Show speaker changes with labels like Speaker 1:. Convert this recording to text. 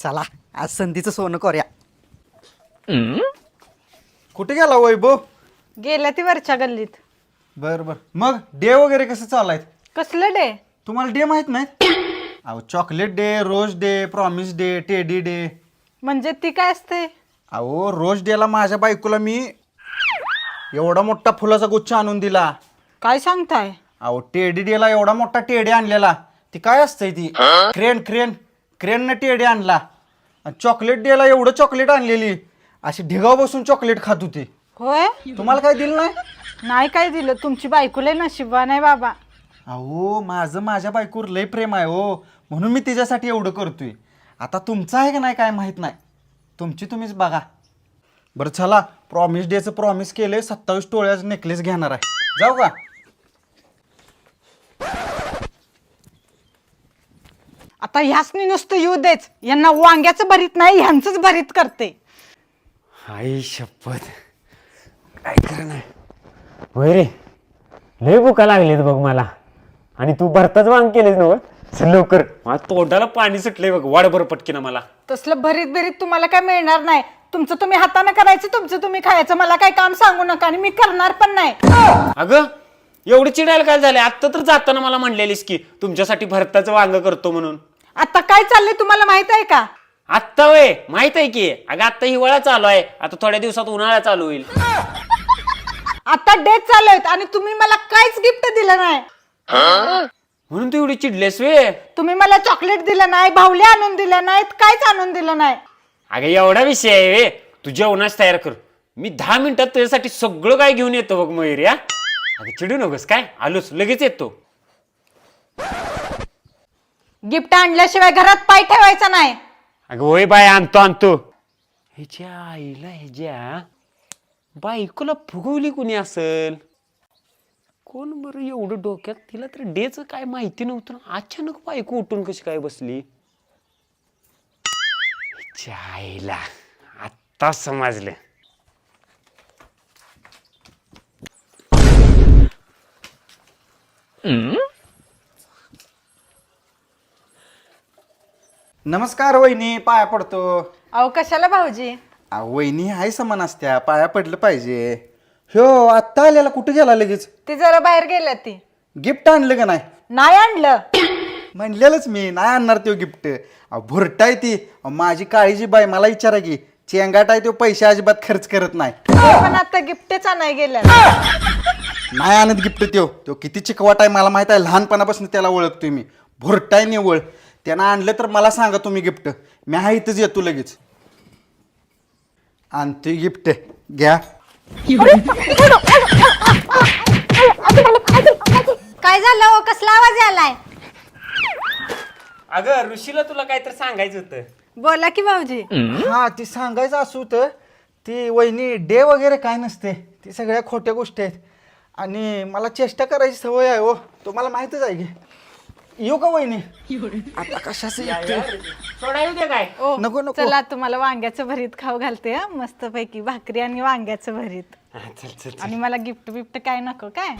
Speaker 1: चला आज संधीचं सोनं करूया.
Speaker 2: कुठे गेला वैभव?
Speaker 3: गेल्या ती वरच्या गल्लीत.
Speaker 2: बर बर. मग डे वगैरे कसं चाललाय?
Speaker 3: कसलं डे?
Speaker 2: तुम्हाला डे माहित नाहीत? अहो chocolate day, rose day, promise day, teddy day.
Speaker 3: म्हणजे ती काय असते?
Speaker 2: अहो रोज डेला माझ्या बायकोला मी एवढा मोठा फुलाचा गुच्छ आणून दिला.
Speaker 3: काय सांगताय?
Speaker 2: अहो टेडी डेला एवढा मोठा टेडी आणलेला. ती काय असतंय ती क्रेननं टेडी आणला. आणि चॉकलेट डेला एवढं चॉकलेट आणलेली अशी ढिगाव बसून चॉकलेट खात होती.
Speaker 3: होय?
Speaker 2: तुम्हाला काय दिलं नाही?
Speaker 3: नाही काय दिलं. तुमची बायको लय नशिबवान आहे बाबा.
Speaker 2: अहो माझ्या बायकोवर लय प्रेम आहे हो, म्हणून मी तिच्यासाठी एवढं करतोय. आता तुमचं आहे का नाही काय माहित नाही, तुमची तुम्हीच बघा. बरं चला, प्रॉमिस डेचं प्रॉमिस केलंय, 27 तोळ्याचं नेकलेस घेणार आहे. जाऊ का?
Speaker 3: आता ह्यासनी नुसतं येऊ देच. यांना वांग्याचं भरीत नाही, ह्यांचंच भरीत करते.
Speaker 4: आई शपथ काय करणार. होय रे, लय भुका लागलीत बघ मला. आणि तू भरताच वांग केलेस ना? चल लवकर, माझ्या तोंडाला पाणी सुटलंय बघ. वाढ बरं पटकीना मला.
Speaker 3: तसलं भरीत तुम्हाला काय मिळणार नाही. तुमचं तुम्ही हाताने करायचं, तुमचं तुम्ही खायचं. मला काय काम सांगू नका आणि मी करणार पण नाही.
Speaker 4: अगं एवढं चिडायला काय झालंय? आत्ता तर जाताना मला म्हणलेलीस की तुमच्यासाठी भरताचं वांग करतो म्हणून.
Speaker 3: आता काय चाललंय तुम्हाला माहित आहे का?
Speaker 4: आत्ता वय माहित आहे की. अगं आत्ता हिवाळा चालू आहे, आता थोड्या दिवसात उन्हाळा चालू होईल.
Speaker 3: आता डेट चालू आहेत आणि तुम्ही मला काहीच गिफ्ट दिलं नाही.
Speaker 4: म्हणून तू एवढी चिडलेस वे?
Speaker 3: तुम्ही मला चॉकलेट दिलं नाही, बाहुल्या आणून दिल्या नाहीत, काहीच आणून दिलं नाही.
Speaker 4: अगं एवढा विषय आहे वे. तू जेवणाच तयार कर, मी 10 मिनिटात तुझ्यासाठी सगळं काय घेऊन येतो बघ मयूर. या अगं चिडू नकोस, काय आलोच लगेच येतो.
Speaker 3: गिफ्ट आणल्याशिवाय घरात पाय ठेवायचा नाही.
Speaker 4: अगं होय बाय, आणतो. ह्याच्या आईला ह्याच्या बायकोला फुगवली कुणी असेल? कोण बरं एवढं डोक्यात? तिला तर डेच काय माहिती नव्हतं, अचानक बायको उठून कशी काय बसली? ह्याच्या आईला आत्ता समजलं.
Speaker 2: नमस्कार वहिनी, पाया पडतो.
Speaker 3: अहो कशाला भाऊजी?
Speaker 2: वहिनी हाय समान असत्या, पाया पडलं पाहिजे. हो आत्ता आलेला कुठे गेला लगेच?
Speaker 3: ती जरा बाहेर गेल्या. ती
Speaker 2: गिफ्ट आणलं का नाही?
Speaker 3: नाही आणलं.
Speaker 2: म्हणलेलंच मी नाही आणणार तो गिफ्ट. भुरटाय ती माझी काळीची बाई. मला विचारा की, चेंगाट आहे तो, पैसे अजिबात खर्च करत नाही.
Speaker 3: पण आता गिफ्टच आणाय गेल्या.
Speaker 2: नाही आणत गिफ्ट. तो किती चिकवाट आहे मला माहित आहे, लहानपणापासून त्याला ओळखतोय मी. भुरटाय निवळ. त्यानं आणलं तर मला सांगा तुम्ही गिफ्ट, मी हा इथंच येतो लगेच. आणतोय गिफ्ट, घ्या.
Speaker 3: काय झालं हो? कसला आवाज आलाय?
Speaker 4: अगं ऋषीला तुला काहीतरी सांगायचं होतं.
Speaker 3: बोला की भाऊजी.
Speaker 2: हा ती सांगायचं असं होतं, ती वहिनी डे वगैरे काय नसते, ती सगळ्या खोट्या गोष्टी आहेत. आणि मला चेष्टा करायची सवय आहे हो, तुम्हाला माहितच आहे की. येऊ का वहिनी? आता कशाचं
Speaker 4: सोडायला दे काय?
Speaker 3: ओ,
Speaker 2: नको, नको.
Speaker 3: चला तुम्हाला वांग्याचं भरीत खाऊ घालते. मस्त पैकी भाकरी आणि वांग्याचं भरीत.
Speaker 4: चल चल.
Speaker 3: आणि मला गिफ्ट बिफ्ट काय नको काय.